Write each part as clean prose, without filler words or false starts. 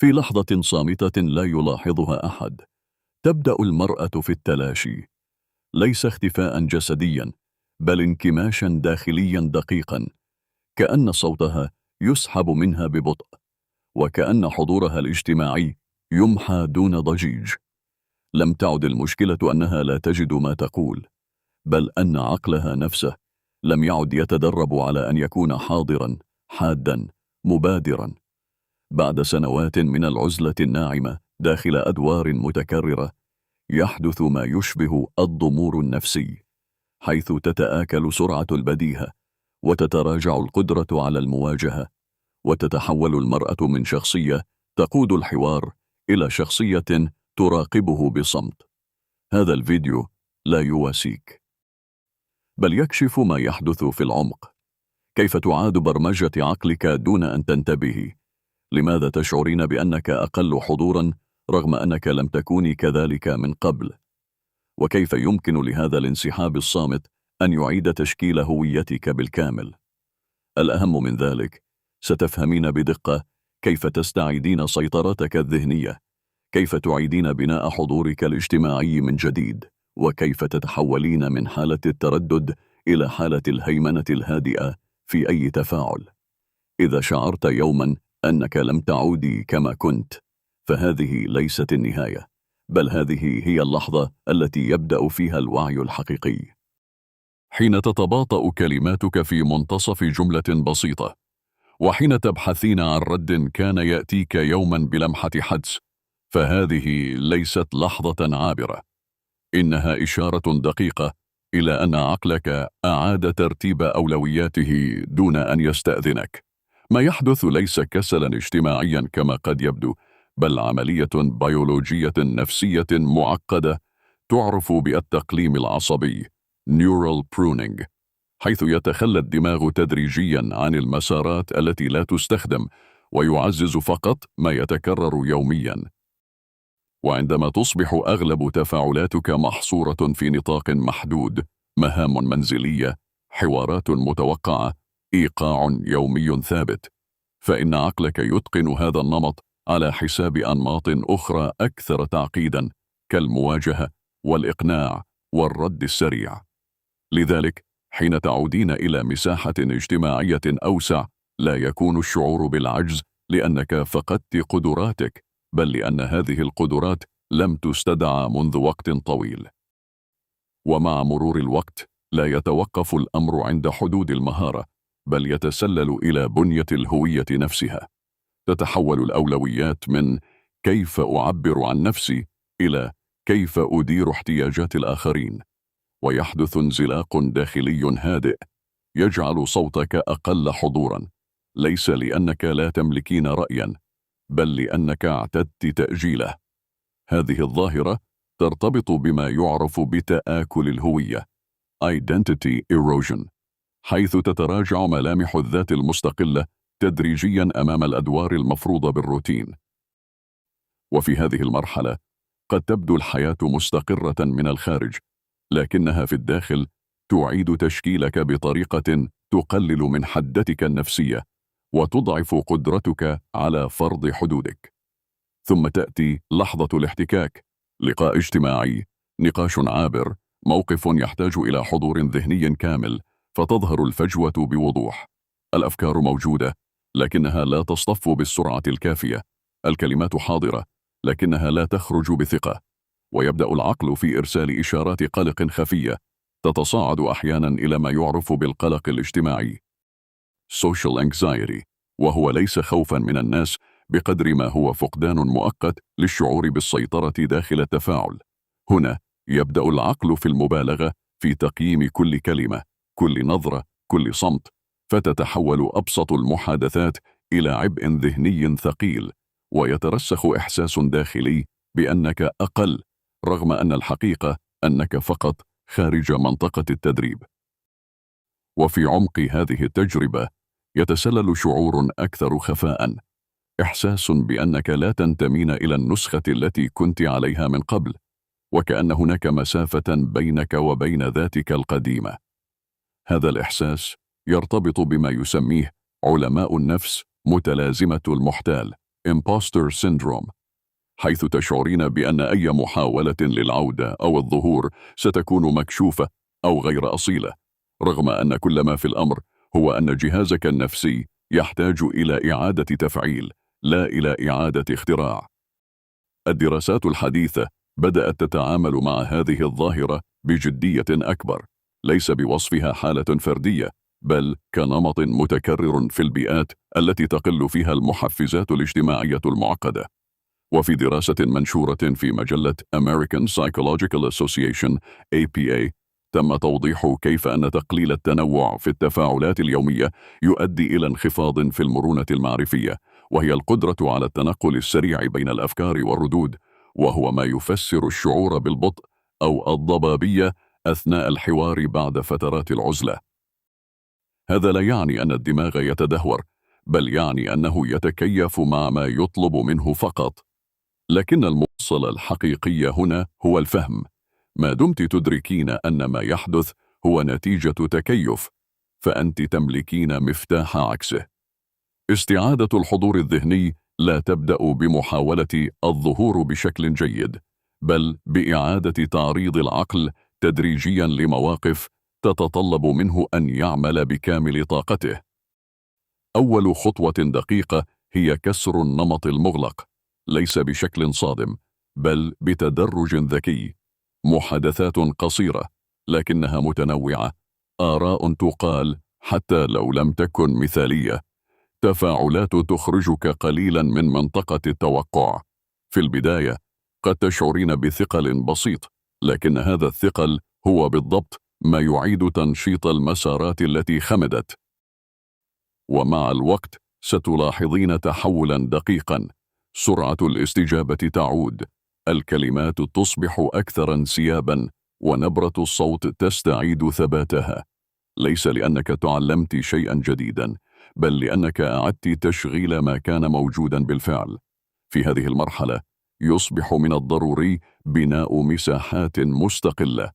في لحظة صامتة لا يلاحظها أحد تبدأ المرأة في التلاشي، ليس اختفاء جسديا بل انكماشا داخليا دقيقا، كأن صوتها يسحب منها ببطء، وكأن حضورها الاجتماعي يمحى دون ضجيج. لم تعد المشكلة أنها لا تجد ما تقول، بل أن عقلها نفسه لم يعد يتدرب على أن يكون حاضرا حادا مبادرا. بعد سنوات من العزلة الناعمة داخل أدوار متكررة، يحدث ما يشبه الضمور النفسي، حيث تتآكل سرعة البديهة وتتراجع القدرة على المواجهة، وتتحول المرأة من شخصية تقود الحوار إلى شخصية تراقبه بصمت. هذا الفيديو لا يواسيك، بل يكشف ما يحدث في العمق، كيف تعاد برمجة عقلك دون أن تنتبهي. لماذا تشعرين بأنك أقل حضوراً رغم أنك لم تكوني كذلك من قبل؟ وكيف يمكن لهذا الانسحاب الصامت أن يعيد تشكيل هويتك بالكامل؟ الأهم من ذلك، ستفهمين بدقة كيف تستعيدين سيطرتك الذهنية، كيف تعيدين بناء حضورك الاجتماعي من جديد، وكيف تتحولين من حالة التردد إلى حالة الهيمنة الهادئة في أي تفاعل. إذا شعرت يوماً أنك لم تعودي كما كنت، فهذه ليست النهاية، بل هذه هي اللحظة التي يبدأ فيها الوعي الحقيقي. حين تتباطأ كلماتك في منتصف جملة بسيطة، وحين تبحثين عن رد كان يأتيك يوما بلمحة حدس، فهذه ليست لحظة عابرة، إنها إشارة دقيقة إلى أن عقلك أعاد ترتيب أولوياته دون أن يستأذنك. ما يحدث ليس كسلا اجتماعيا كما قد يبدو، بل عملية بيولوجية نفسية معقدة تعرف بالتقليم العصبي Neural Pruning، حيث يتخلى الدماغ تدريجيا عن المسارات التي لا تستخدم ويعزز فقط ما يتكرر يوميا. وعندما تصبح أغلب تفاعلاتك محصورة في نطاق محدود، مهام منزلية، حوارات متوقعة، إيقاع يومي ثابت، فإن عقلك يتقن هذا النمط على حساب أنماط أخرى أكثر تعقيدا، كالمواجهة والإقناع والرد السريع. لذلك حين تعودين إلى مساحة اجتماعية أوسع، لا يكون الشعور بالعجز لأنك فقدت قدراتك، بل لأن هذه القدرات لم تستدعى منذ وقت طويل. ومع مرور الوقت لا يتوقف الأمر عند حدود المهارة، بل يتسلل إلى بنية الهوية نفسها. تتحول الأولويات من كيف أعبر عن نفسي إلى كيف أدير احتياجات الآخرين، ويحدث انزلاق داخلي هادئ يجعل صوتك أقل حضورا، ليس لأنك لا تملكين رأيا، بل لأنك اعتدت تأجيله. هذه الظاهرة ترتبط بما يعرف بتآكل الهوية Identity Erosion، حيث تتراجع ملامح الذات المستقلة تدريجيا أمام الأدوار المفروضة بالروتين. وفي هذه المرحلة قد تبدو الحياة مستقرة من الخارج، لكنها في الداخل تعيد تشكيلك بطريقة تقلل من حدتك النفسية وتضعف قدرتك على فرض حدودك. ثم تأتي لحظة الاحتكاك، لقاء اجتماعي، نقاش عابر، موقف يحتاج إلى حضور ذهني كامل، فتظهر الفجوة بوضوح. الأفكار موجودة لكنها لا تصطف بالسرعة الكافية، الكلمات حاضرة لكنها لا تخرج بثقة، ويبدأ العقل في إرسال إشارات قلق خفية تتصاعد أحيانا إلى ما يعرف بالقلق الاجتماعي Social Anxiety، وهو ليس خوفا من الناس بقدر ما هو فقدان مؤقت للشعور بالسيطرة داخل التفاعل. هنا يبدأ العقل في المبالغة في تقييم كل كلمة، كل نظرة، كل صمت، فتتحول أبسط المحادثات إلى عبء ذهني ثقيل، ويترسخ إحساس داخلي بأنك أقل، رغم أن الحقيقة أنك فقط خارج منطقة التدريب. وفي عمق هذه التجربة يتسلل شعور أكثر خفاء، إحساس بأنك لا تنتمين إلى النسخة التي كنت عليها من قبل، وكأن هناك مسافة بينك وبين ذاتك القديمة. هذا الإحساس يرتبط بما يسميه علماء النفس متلازمة المحتال imposter syndrome، حيث تشعرين بأن أي محاولة للعودة أو الظهور ستكون مكشوفة أو غير أصيلة، رغم أن كل ما في الأمر هو أن جهازك النفسي يحتاج إلى إعادة تفعيل، لا إلى إعادة اختراع. الدراسات الحديثة بدأت تتعامل مع هذه الظاهرة بجدية أكبر، ليس بوصفها حالة فردية، بل كنمط متكرر في البيئات التي تقل فيها المحفزات الاجتماعية المعقدة. وفي دراسة منشورة في مجلة American Psychological Association APA، تم توضيح كيف أن تقليل التنوع في التفاعلات اليومية يؤدي إلى انخفاض في المرونة المعرفية، وهي القدرة على التنقل السريع بين الأفكار والردود، وهو ما يفسر الشعور بالبطء أو الضبابية أثناء الحوار بعد فترات العزلة. هذا لا يعني أن الدماغ يتدهور، بل يعني أنه يتكيف مع ما يطلب منه فقط. لكن الموصل الحقيقي هنا هو الفهم. ما دمت تدركين أن ما يحدث هو نتيجة تكيف، فأنت تملكين مفتاح عكسه. استعادة الحضور الذهني لا تبدأ بمحاولة الظهور بشكل جيد، بل بإعادة تعريض العقل تدريجيا لمواقف تتطلب منه أن يعمل بكامل طاقته. أول خطوة دقيقة هي كسر النمط المغلق، ليس بشكل صادم، بل بتدرج ذكي. محادثات قصيرة لكنها متنوعة، آراء تقال حتى لو لم تكن مثالية، تفاعلات تخرجك قليلا من منطقة التوقع. في البداية قد تشعرين بثقل بسيط، لكن هذا الثقل هو بالضبط ما يعيد تنشيط المسارات التي خمدت. ومع الوقت ستلاحظين تحولا دقيقا، سرعة الاستجابة تعود، الكلمات تصبح أكثر انسيابا، ونبرة الصوت تستعيد ثباتها، ليس لأنك تعلمت شيئا جديدا، بل لأنك أعدت تشغيل ما كان موجودا بالفعل. في هذه المرحلة يصبح من الضروري بناء مساحات مستقلة،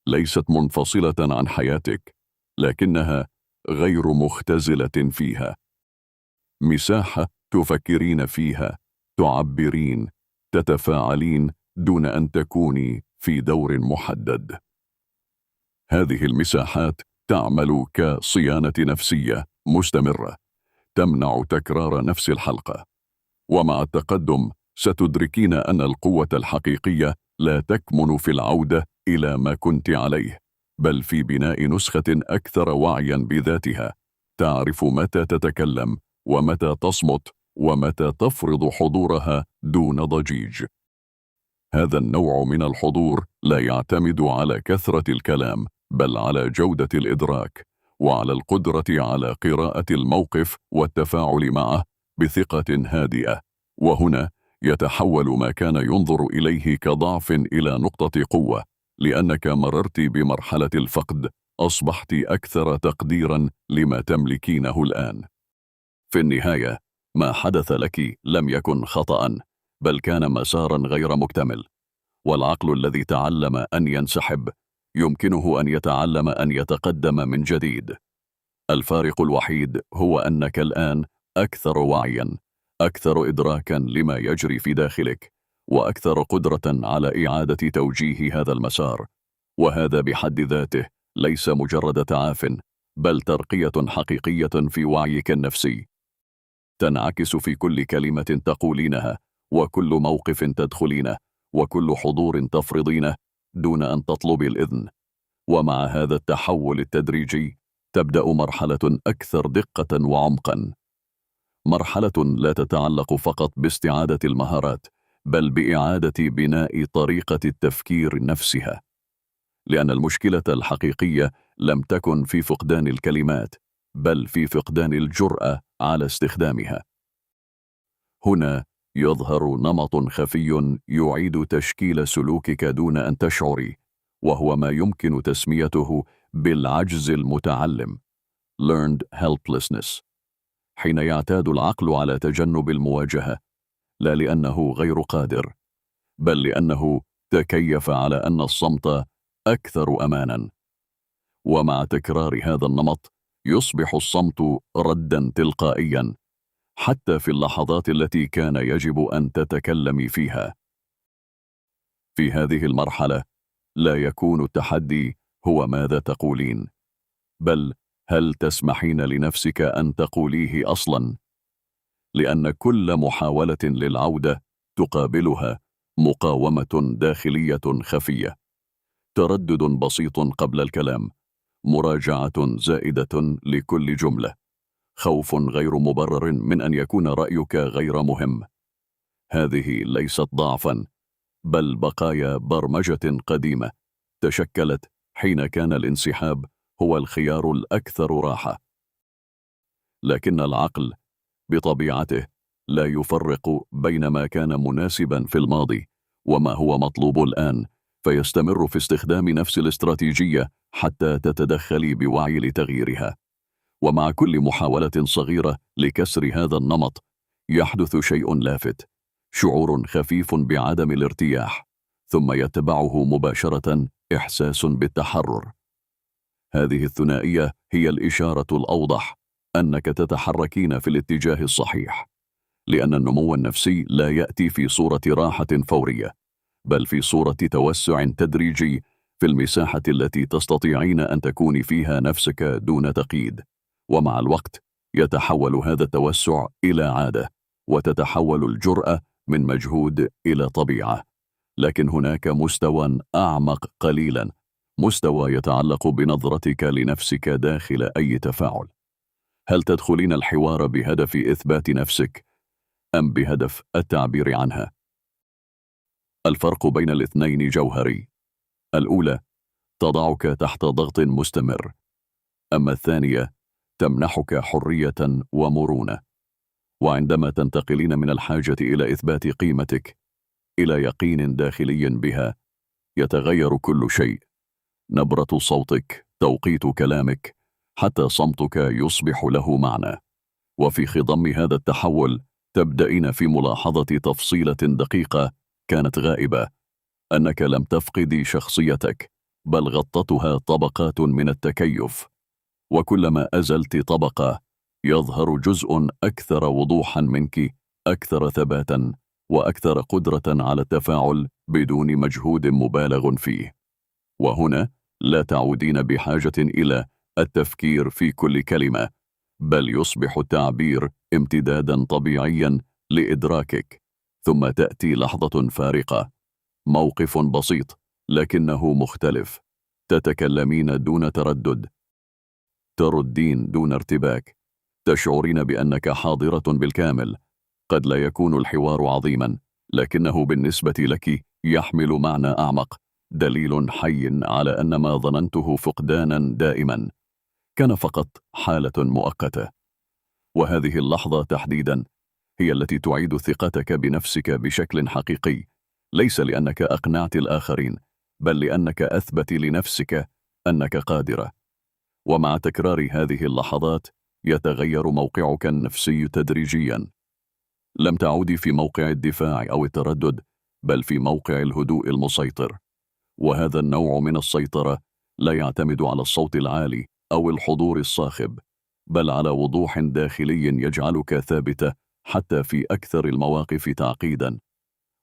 ليست منفصلة عن حياتك، لكنها غير مختزلة فيها. مساحة تفكرين فيها، تعبرين، تتفاعلين دون أن تكوني في دور محدد. هذه المساحات تعمل كصيانة نفسية مستمرة، تمنع تكرار نفس الحلقة. ومع التقدم ستدركين أن القوة الحقيقية لا تكمن في العودة إلى ما كنت عليه، بل في بناء نسخة أكثر وعيا بذاتها، تعرف متى تتكلم ومتى تصمت ومتى تفرض حضورها دون ضجيج. هذا النوع من الحضور لا يعتمد على كثرة الكلام، بل على جودة الإدراك، وعلى القدرة على قراءة الموقف والتفاعل معه بثقة هادئة. وهنا يتحول ما كان ينظر إليه كضعف إلى نقطة قوة، لأنك مررت بمرحلة الفقد، أصبحت أكثر تقديرا لما تملكينه الآن. في النهاية، ما حدث لك لم يكن خطأ، بل كان مسارا غير مكتمل، والعقل الذي تعلم أن ينسحب يمكنه أن يتعلم أن يتقدم من جديد. الفارق الوحيد هو أنك الآن أكثر وعيا، أكثر إدراكا لما يجري في داخلك، وأكثر قدرة على إعادة توجيه هذا المسار. وهذا بحد ذاته ليس مجرد تعاف، بل ترقية حقيقية في وعيك النفسي، تنعكس في كل كلمة تقولينها، وكل موقف تدخلينه، وكل حضور تفرضينه دون أن تطلبي الإذن. ومع هذا التحول التدريجي تبدأ مرحلة أكثر دقة وعمقا، مرحلة لا تتعلق فقط باستعادة المهارات، بل بإعادة بناء طريقة التفكير نفسها. لأن المشكلة الحقيقية لم تكن في فقدان الكلمات، بل في فقدان الجرأة على استخدامها. هنا يظهر نمط خفي يعيد تشكيل سلوكك دون أن تشعري، وهو ما يمكن تسميته بالعجز المتعلم learned helplessness. حين يعتاد العقل على تجنب المواجهة، لا لأنه غير قادر، بل لأنه تكيف على أن الصمت أكثر أمانا. ومع تكرار هذا النمط يصبح الصمت ردا تلقائيا، حتى في اللحظات التي كان يجب أن تتكلمي فيها. في هذه المرحلة لا يكون التحدي هو ماذا تقولين، بل هل تسمحين لنفسك أن تقوليه أصلاً؟ لأن كل محاولة للعودة تقابلها مقاومة داخلية خفية، تردد بسيط قبل الكلام، مراجعة زائدة لكل جملة، خوف غير مبرر من أن يكون رأيك غير مهم. هذه ليست ضعفاً، بل بقايا برمجة قديمة تشكلت حين كان الانسحاب هو الخيار الأكثر راحة. لكن العقل بطبيعته لا يفرق بين ما كان مناسبا في الماضي وما هو مطلوب الآن، فيستمر في استخدام نفس الاستراتيجية حتى تتدخلي بوعي لتغييرها. ومع كل محاولة صغيرة لكسر هذا النمط يحدث شيء لافت، شعور خفيف بعدم الارتياح، ثم يتبعه مباشرة إحساس بالتحرر. هذه الثنائية هي الإشارة الأوضح أنك تتحركين في الاتجاه الصحيح، لأن النمو النفسي لا يأتي في صورة راحة فورية، بل في صورة توسع تدريجي في المساحة التي تستطيعين أن تكوني فيها نفسك دون تقييد. ومع الوقت يتحول هذا التوسع إلى عادة، وتتحول الجرأة من مجهود إلى طبيعة. لكن هناك مستوى أعمق قليلا، مستوى يتعلق بنظرتك لنفسك داخل أي تفاعل. هل تدخلين الحوار بهدف إثبات نفسك أم بهدف التعبير عنها؟ الفرق بين الاثنين جوهري. الأولى تضعك تحت ضغط مستمر، أما الثانية تمنحك حرية ومرونة. وعندما تنتقلين من الحاجة إلى إثبات قيمتك إلى يقين داخلي بها، يتغير كل شيء. نبرة صوتك، توقيت كلامك، حتى صمتك يصبح له معنى. وفي خضم هذا التحول تبدأين في ملاحظة تفصيلة دقيقة كانت غائبة، أنك لم تفقدي شخصيتك، بل غطتها طبقات من التكيف. وكلما أزلت طبقة يظهر جزء أكثر وضوحا منك، أكثر ثباتا، وأكثر قدرة على التفاعل بدون مجهود مبالغ فيه. وهنا لا تعودين بحاجة إلى التفكير في كل كلمة، بل يصبح التعبير امتدادا طبيعيا لإدراكك. ثم تأتي لحظة فارقة، موقف بسيط لكنه مختلف، تتكلمين دون تردد، تردين دون ارتباك، تشعرين بأنك حاضرة بالكامل. قد لا يكون الحوار عظيما، لكنه بالنسبة لك يحمل معنى أعمق، دليل حي على أن ما ظننته فقدانا دائما كان فقط حالة مؤقتة. وهذه اللحظة تحديدا هي التي تعيد ثقتك بنفسك بشكل حقيقي، ليس لأنك أقنعت الآخرين، بل لأنك أثبت لنفسك أنك قادرة. ومع تكرار هذه اللحظات يتغير موقعك النفسي تدريجيا. لم تعودي في موقع الدفاع أو التردد، بل في موقع الهدوء المسيطر. وهذا النوع من السيطرة لا يعتمد على الصوت العالي أو الحضور الصاخب، بل على وضوح داخلي يجعلك ثابتة حتى في أكثر المواقف تعقيدا.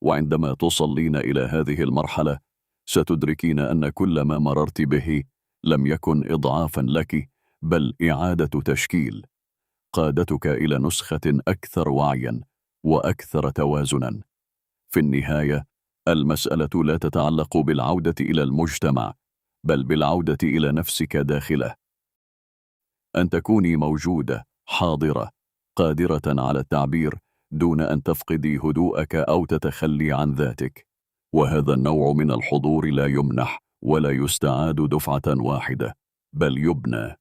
وعندما تصلين إلى هذه المرحلة ستدركين أن كل ما مررت به لم يكن إضعافا لك، بل إعادة تشكيل قادتك إلى نسخة أكثر وعيا وأكثر توازنا. في النهاية المسألة لا تتعلق بالعودة إلى المجتمع، بل بالعودة إلى نفسك داخله. أن تكوني موجودة، حاضرة، قادرة على التعبير دون أن تفقدي هدوءك أو تتخلي عن ذاتك. وهذا النوع من الحضور لا يمنح ولا يستعاد دفعة واحدة، بل يبنى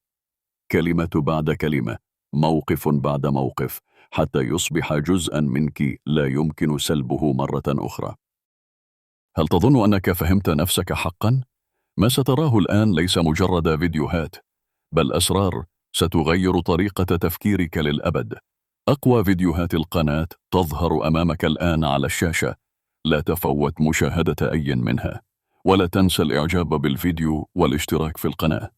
كلمة بعد كلمة، موقف بعد موقف، حتى يصبح جزءا منك لا يمكن سلبه مرة أخرى. هل تظن أنك فهمت نفسك حقا؟ ما ستراه الآن ليس مجرد فيديوهات، بل أسرار ستغير طريقة تفكيرك للأبد. أقوى فيديوهات القناة تظهر أمامك الآن على الشاشة، لا تفوت مشاهدة أي منها، ولا تنسى الإعجاب بالفيديو والاشتراك في القناة.